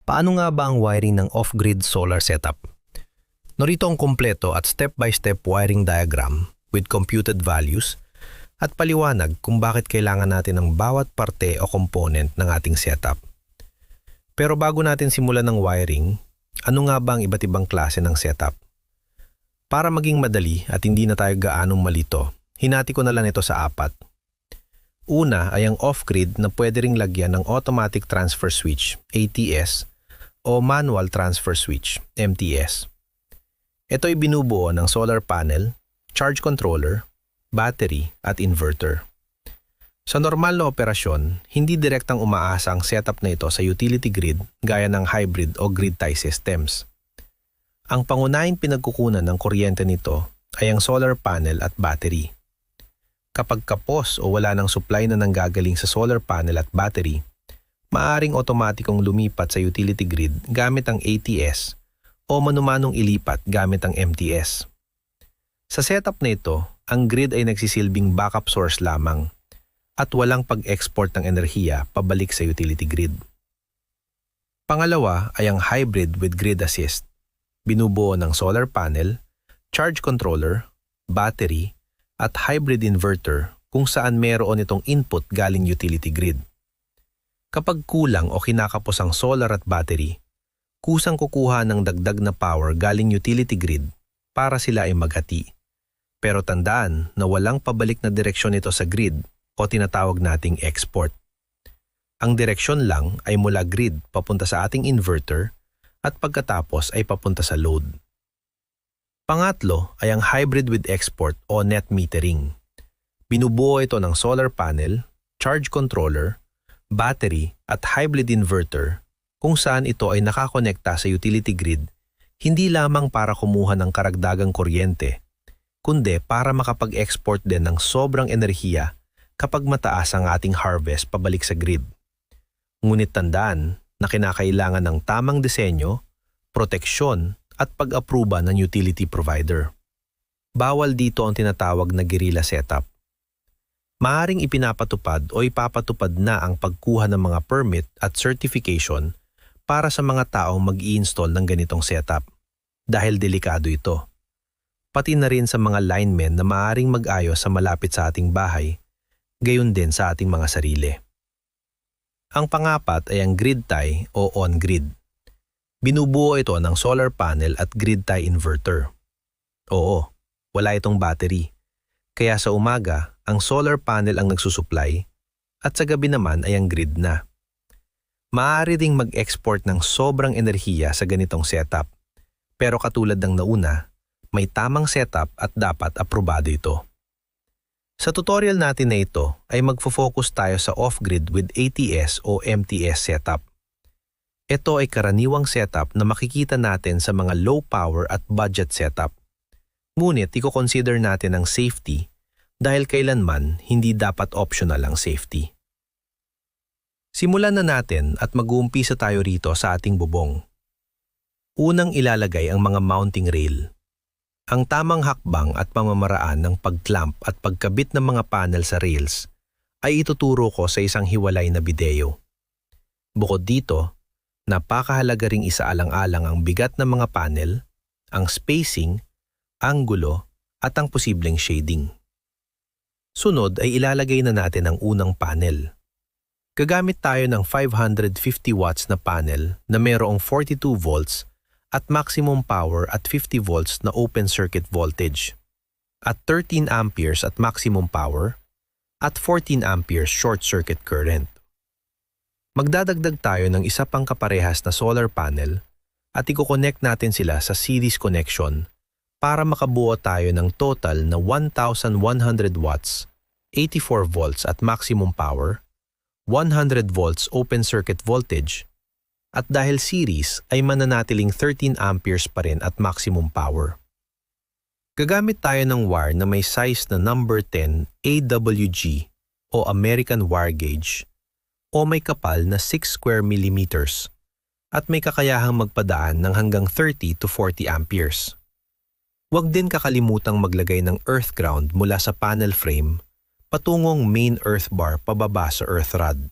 Paano nga ba ang wiring ng off-grid solar setup? Narito ang kompleto at step-by-step wiring diagram with computed values at paliwanag kung bakit kailangan natin ng bawat parte o component ng ating setup. Pero bago natin simulan ng wiring, ano nga ba ang iba't ibang klase ng setup? Para maging madali at hindi na tayo gaanong malito, hinati ko na lang ito sa 4. Una ay ang off-grid na pwede ring lagyan ng automatic transfer switch, ATS, o manual transfer switch, MTS. Ito ay binubuo ng solar panel, charge controller, battery at inverter. Sa normal na operasyon, hindi direktang umaasa ang setup na ito sa utility grid gaya ng hybrid o grid tie systems. Ang pangunahing pinagkukunan ng kuryente nito ay ang solar panel at battery. Kapag kapos o wala ng supply na nanggagaling sa solar panel at battery, maaring otomatikong lumipat sa utility grid gamit ang ATS o manumanong ilipat gamit ang MTS. Sa setup na ito, ang grid ay nagsisilbing backup source lamang at walang pag-export ng enerhiya pabalik sa utility grid. Pangalawa ay ang hybrid with grid assist. Binubuo ng solar panel, charge controller, battery, at hybrid inverter kung saan meron itong input galing utility grid. Kapag kulang o kinakapos ang solar at battery, kusang kukuha ng dagdag na power galing utility grid para sila ay maghati. Pero tandaan na walang pabalik na direksyon ito sa grid o tinatawag nating export. Ang direksyon lang ay mula grid papunta sa ating inverter at pagkatapos ay papunta sa load. Pangatlo ay ang hybrid with export o net metering. Binubuo ito ng solar panel, charge controller, battery at hybrid inverter kung saan ito ay nakakonekta sa utility grid hindi lamang para kumuha ng karagdagang kuryente, kundi para makapag-export din ng sobrang enerhiya kapag mataas ang ating harvest pabalik sa grid. Ngunit tandaan na kinakailangan ng tamang disenyo, proteksyon at pag-aproba ng utility provider. Bawal dito ang tinatawag na guerrilla setup. Maaring ipinapatupad o ipapatupad na ang pagkuha ng mga permit at certification para sa mga taong mag-i-install ng ganitong setup dahil delikado ito. Pati na rin sa mga linemen na maaring mag-ayos sa malapit sa ating bahay, gayon din sa ating mga sarili. Ang pangapat ay ang grid tie o on-grid. Binubuo ito ng solar panel at grid tie inverter. Oo, wala itong battery. Kaya sa umaga, ang solar panel ang nagsusupply at sa gabi naman ay ang grid na. Maaari ding mag-export ng sobrang enerhiya sa ganitong setup. Pero katulad ng nauna, may tamang setup at dapat aprobado ito. Sa tutorial natin na ito ay magfo-focus tayo sa off-grid with ATS o MTS setup. Ito ay karaniwang setup na makikita natin sa mga low power at budget setup. Ngunit i-consider natin ang safety dahil kailanman hindi dapat optional ang safety. Simulan na natin at mag-uumpisa tayo rito sa ating bubong. Unang ilalagay ang mga mounting rail. Ang tamang hakbang at pamamaraan ng pag-clamp at pagkabit ng mga panel sa rails ay ituturo ko sa isang hiwalay na video. Bukod dito, napakahalaga ring isaalang-alang ang bigat ng mga panel, ang spacing, anggulo at ang posibleng shading. Sunod ay ilalagay na natin ang unang panel. Gagamit tayo ng 550 watts na panel na mayroong 42 volts at maximum power at 50 volts na open circuit voltage, at 13 amperes at maximum power, at 14 amperes short circuit current. Magdadagdag tayo ng isa pang kaparehas na solar panel at i-connect natin sila sa series connection para makabuo tayo ng total na 1,100 watts, 84 volts at maximum power, 100 volts open circuit voltage, at dahil series ay mananatiling 13 amperes pa rin at maximum power. Gagamit tayo ng wire na may size na number 10 AWG o American Wire Gauge o may kapal na 6 square millimeters at may kakayahang magpadaan ng hanggang 30 to 40 amperes. Huwag din kakalimutang maglagay ng earth ground mula sa panel frame patungong main earth bar pababa sa earth rod.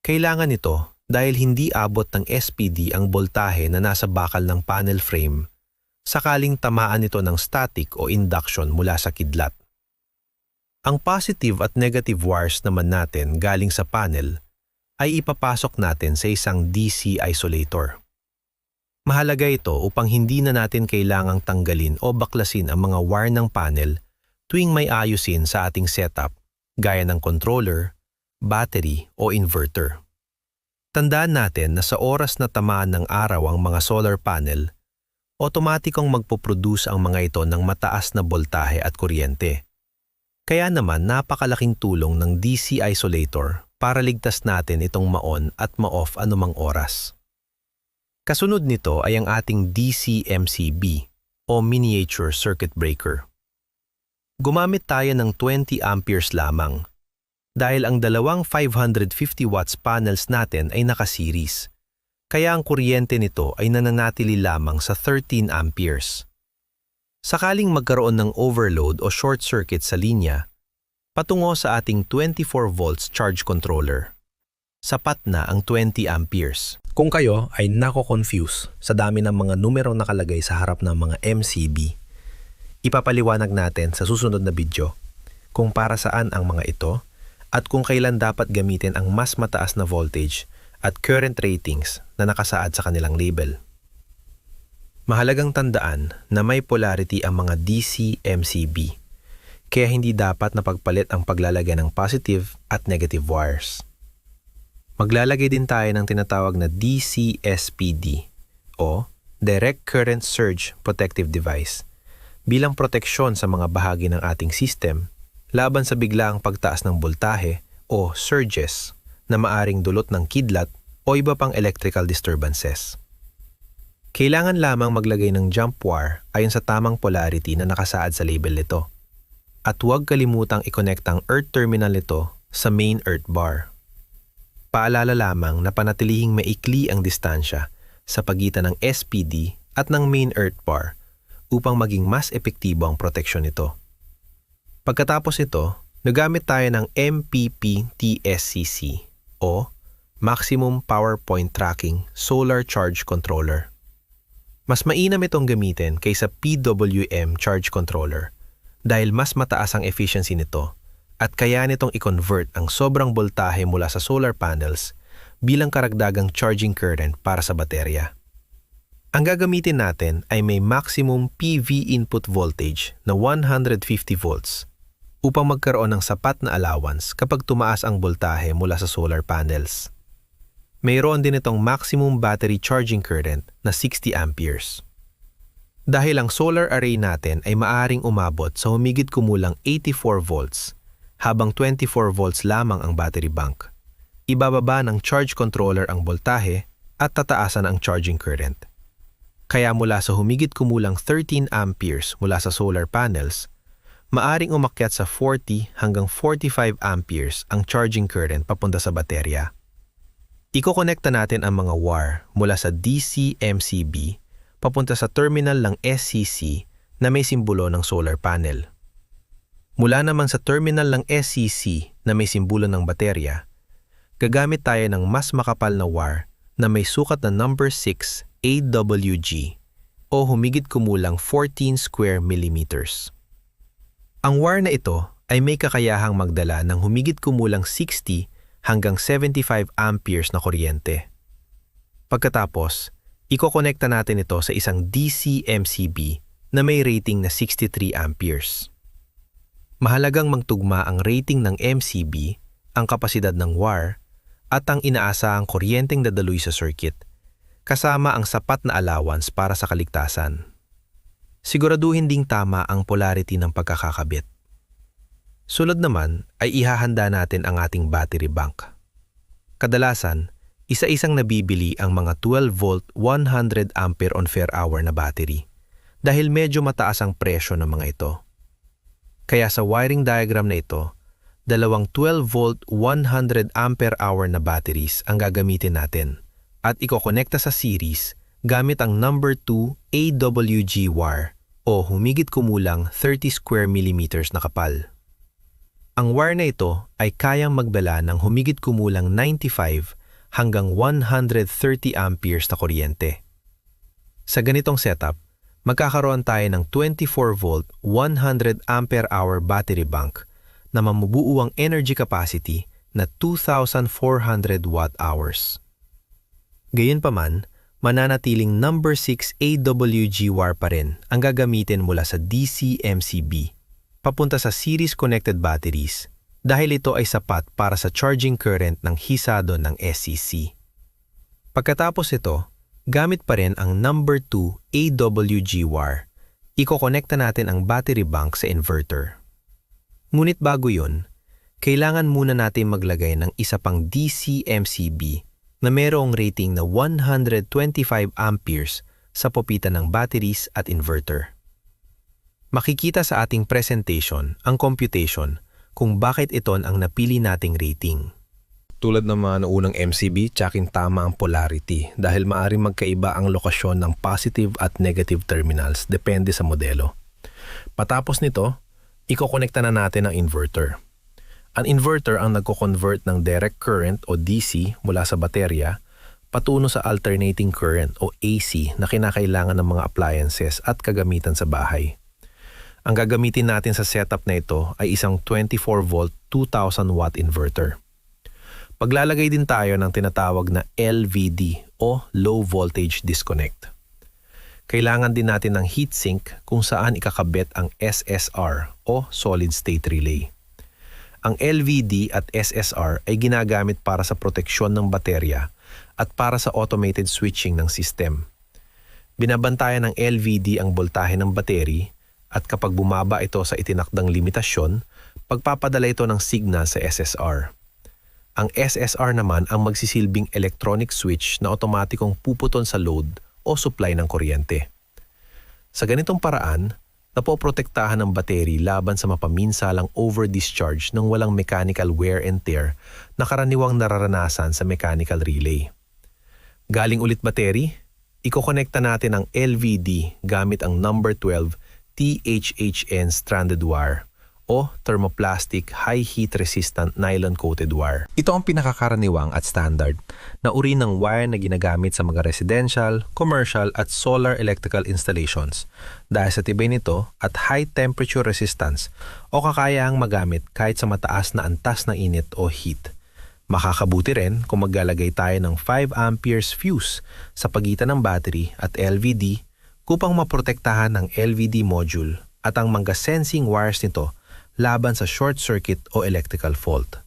Kailangan ito dahil hindi abot ng SPD ang boltahe na nasa bakal ng panel frame sakaling tamaan ito ng static o induction mula sa kidlat. Ang positive at negative wires naman natin galing sa panel ay ipapasok natin sa isang DC isolator. Mahalaga ito upang hindi na natin kailangang tanggalin o baklasin ang mga wire ng panel tuwing may ayusin sa ating setup gaya ng controller, battery o inverter. Tandaan natin na sa oras na tamaan ng araw ang mga solar panel, otomatikong magpoproduce ang mga ito ng mataas na boltahe at kuryente. Kaya naman napakalaking tulong ng DC isolator para ligtas natin itong ma-on at ma-off anumang oras. Kasunod nito ay ang ating DC MCB o Miniature Circuit Breaker. Gumamit tayo ng 20 amperes lamang dahil ang dalawang 550 watts panels natin ay naka-series. Kaya ang kuryente nito ay nananatili lamang sa 13 amperes. Sakaling magkaroon ng overload o short circuit sa linya, patungo sa ating 24 volts charge controller. Sapat na ang 20 amperes. Kung kayo ay nako-confuse sa dami ng mga numerong nakalagay sa harap ng mga MCB, ipapaliwanag natin sa susunod na video kung para saan ang mga ito at kung kailan dapat gamitin ang mas mataas na voltage at current ratings na nakasaad sa kanilang label. Mahalagang tandaan na may polarity ang mga DC MCB, kaya hindi dapat napagpalit ang paglalagay ng positive at negative wires. Maglalagay din tayo ng tinatawag na DC SPD o Direct Current Surge Protective Device bilang proteksyon sa mga bahagi ng ating system laban sa biglaang pagtaas ng boltahe o surges na maaring dulot ng kidlat o iba pang electrical disturbances. Kailangan lamang maglagay ng jump wire ayon sa tamang polarity na nakasaad sa label nito. At huwag kalimutang i-connect ang earth terminal nito sa main earth bar. Paalala lamang na panatilihing maikli ang distansya sa pagitan ng SPD at ng main earth bar upang maging mas epektibo ang proteksyon nito. Pagkatapos ito, nagamit tayo ng MPP-TSCC o Maximum Power Point Tracking Solar Charge Controller. Mas mainam itong gamitin kaysa PWM charge controller dahil mas mataas ang efficiency nito at kaya nitong i-convert ang sobrang boltahe mula sa solar panels bilang karagdagang charging current para sa baterya. Ang gagamitin natin ay may maximum PV input voltage na 150 volts upang magkaroon ng sapat na allowance kapag tumaas ang boltahe mula sa solar panels. Mayroon din itong maximum battery charging current na 60 amperes. Dahil ang solar array natin ay maaring umabot sa humigit kumulang 84 volts, habang 24 volts lamang ang battery bank, ibababa ng charge controller ang boltahe at tataasan ang charging current. Kaya mula sa humigit kumulang 13 amperes mula sa solar panels, maaring umakyat sa 40 hanggang 45 amperes ang charging current papunta sa baterya. Iko-connecta natin ang mga wire mula sa DC MCB papunta sa terminal ng SCC na may simbolo ng solar panel. Mula naman sa terminal ng SCC na may simbolo ng baterya, gagamit tayo ng mas makapal na wire na may sukat na number 6 AWG o humigit kumulang 14 square millimeters. Ang wire na ito ay may kakayahang magdala ng humigit kumulang 60 hanggang 75 amperes na kuryente. Pagkatapos, iko-connecta natin ito sa isang DC MCB na may rating na 63 amperes. Mahalagang magtugma ang rating ng MCB, ang kapasidad ng wire, at ang inaasahang kuryenteng dadaloy sa circuit, kasama ang sapat na allowance para sa kaligtasan. Siguraduhin ding tama ang polarity ng pagkakakabit. Sulod naman ay ihahanda natin ang ating battery bank. Kadalasan, isa-isang nabibili ang mga 12-volt 100 ampere on fair hour na battery dahil medyo mataas ang presyo ng mga ito. Kaya sa wiring diagram na ito, dalawang 12-volt 100 ampere hour na batteries ang gagamitin natin at ikokonekta sa series gamit ang number 2 AWG wire o humigit kumulang 30 square millimeters na kapal. Ang wire na ito ay kayang magdala ng humigit kumulang 95 hanggang 130 amperes na kuryente. Sa ganitong setup, magkakaroon tayo ng 24-volt 100 ampere-hour battery bank na mamubuo ang energy capacity na 2,400 watt-hours. Gayunpaman, mananatiling number 6 AWG wire pa rin ang gagamitin mula sa DC-MCB papunta sa series-connected batteries dahil ito ay sapat para sa charging current ng hisado ng SCC. Pagkatapos ito, gamit pa rin ang number 2 AWG wire. Ikokonekta natin ang battery bank sa inverter. Ngunit bago yun, kailangan muna natin maglagay ng isa pang DC-MCB na mayroong rating na 125 amperes sa pupitan ng batteries at inverter. Makikita sa ating presentation ang computation kung bakit ito ang napili nating rating. Tulad ng mga naunang MCB, tsaking tama ang polarity dahil maaaring magkaiba ang lokasyon ng positive at negative terminals depende sa modelo. Patapos nito, ikokonekta na natin ang inverter. Ang inverter ang nagko-convert ng direct current o DC mula sa baterya patungo sa alternating current o AC na kinakailangan ng mga appliances at kagamitan sa bahay. Ang gagamitin natin sa setup na ito ay isang 24-volt 2,000 watt inverter. Paglalagay din tayo ng tinatawag na LVD o Low Voltage Disconnect. Kailangan din natin ng heatsink kung saan ikakabit ang SSR o Solid State Relay. Ang LVD at SSR ay ginagamit para sa proteksyon ng baterya at para sa automated switching ng system. Binabantayan ng LVD ang boltahe ng battery at kapag bumaba ito sa itinakdang limitasyon, pagpapadala ito ng signal sa SSR. Ang SSR naman ang magsisilbing electronic switch na otomatikong puputon sa load o supply ng kuryente. Sa ganitong paraan, napoprotektahan ng battery laban sa mapaminsalang over-discharge ng walang mechanical wear and tear na karaniwang nararanasan sa mechanical relay. Galing ulit battery, ikokonekta natin ang LVD gamit ang number 12 THHN stranded wire o thermoplastic high heat resistant nylon coated wire. Ito ang pinakakaraniwang at standard na uri ng wire na ginagamit sa mga residential, commercial at solar electrical installations dahil sa tibay nito at high temperature resistance o kakayahang magamit kahit sa mataas na antas ng init o heat. Makakabuti rin kung maglalagay tayo ng 5 amperes fuse sa pagitan ng battery at LVD upang maprotektahan ng LVD module at ang mga sensing wires nito laban sa short circuit o electrical fault.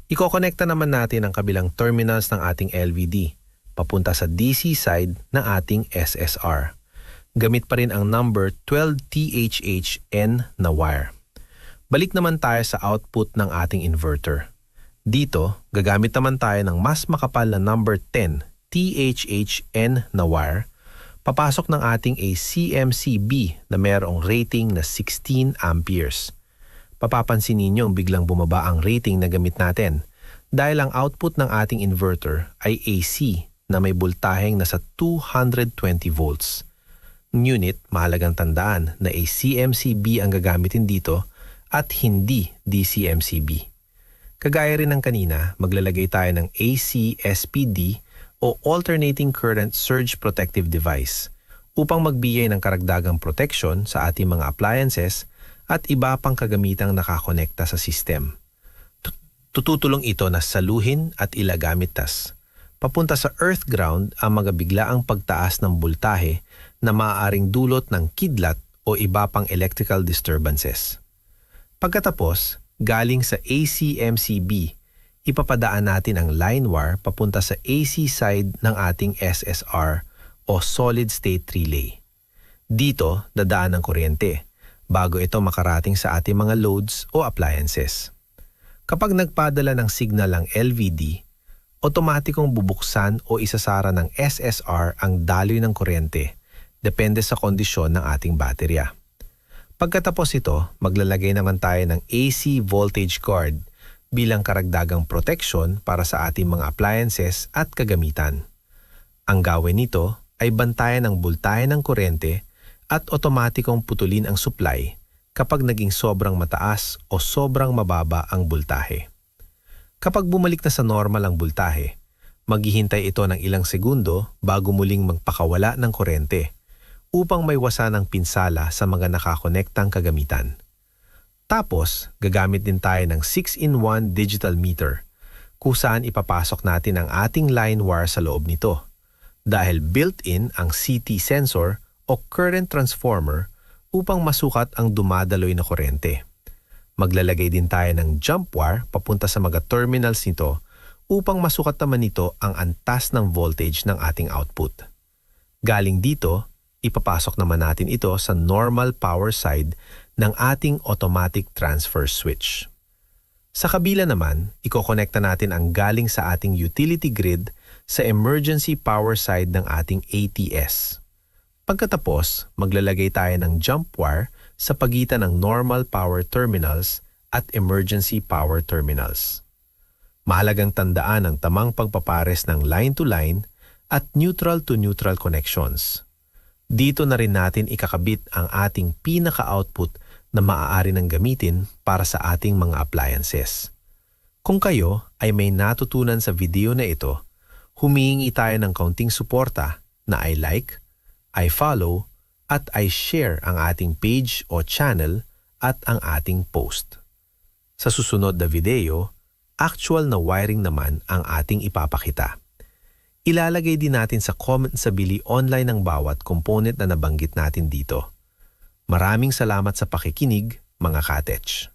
Ikokonekta naman natin ang kabilang terminals ng ating LVD papunta sa DC side ng ating SSR. Gamit pa rin ang number 12 THHN na wire. Balik naman tayo sa output ng ating inverter. Dito, gagamit naman tayo ng mas makapal na number 10 THHN na wire papasok ng ating CMCB na mayroong rating na 16 amperes. Papapansin ninyo biglang bumaba ang rating na gamit natin dahil ang output ng ating inverter ay AC na may voltaheng nasa 220 volts. Ngunit mahalagang tandaan na CMCB ang gagamitin dito at hindi DCMCB. Kagaya rin ng kanina, maglalagay tayo ng AC SPD o Alternating Current Surge Protective Device upang magbigay ng karagdagang protection sa ating mga appliances at iba pang kagamitang nakakonekta sa system. Tututulong ito na saluhin at ilagamitas. Papunta sa earth ground ang mga biglaang pagtaas ng boltahe na maaaring dulot ng kidlat o iba pang electrical disturbances. Pagkatapos, galing sa ACMCB, ipapadaan natin ang line wire papunta sa AC side ng ating SSR o Solid State Relay. Dito, dadaan ang kuryente bago ito makarating sa ating mga loads o appliances. Kapag nagpadala ng signal ang LVD, otomatikong bubuksan o isasara ng SSR ang daloy ng kuryente depende sa kondisyon ng ating baterya. Pagkatapos ito, maglalagay naman tayo ng AC voltage guard bilang karagdagang protection para sa ating mga appliances at kagamitan. Ang gawin nito ay bantayan ang boltahe ng kuryente at otomatikong putulin ang supply kapag naging sobrang mataas o sobrang mababa ang boltahe. Kapag bumalik na sa normal ang boltahe, Maghihintay ito ng ilang segundo bago muling magpakawala ng kuryente upang maiwasan ang pinsala sa mga nakakonektang kagamitan. Tapos, gagamit din tayo ng 6-in-1 digital meter kung saan ipapasok natin ang ating line wire sa loob nito dahil built-in ang CT sensor o current transformer upang masukat ang dumadaloy na kuryente. Maglalagay din tayo ng jump wire papunta sa mga terminals nito upang masukat naman nito ang antas ng voltage ng ating output. Galing dito, ipapasok naman natin ito sa normal power side ng ating automatic transfer switch. Sa kabila naman, ikokonekta natin ang galing sa ating utility grid sa emergency power side ng ating ATS. Pagkatapos, maglalagay tayo ng jump wire sa pagitan ng normal power terminals at emergency power terminals. Mahalagang tandaan ang tamang pagpapares ng line-to-line at neutral-to-neutral connections. Dito na rin natin ikakabit ang ating pinaka-output na maaari nang gamitin para sa ating mga appliances. Kung kayo ay may natutunan sa video na ito, humihingi tayo ng kaunting suporta na i-like, i-follow, at i-share ang ating page o channel at ang ating post. Sa susunod na video, actual na wiring naman ang ating ipapakita. Ilalagay din natin sa comment sa Bili Online ang bawat component na nabanggit natin dito. Maraming salamat sa pakikinig, mga ka-Tech.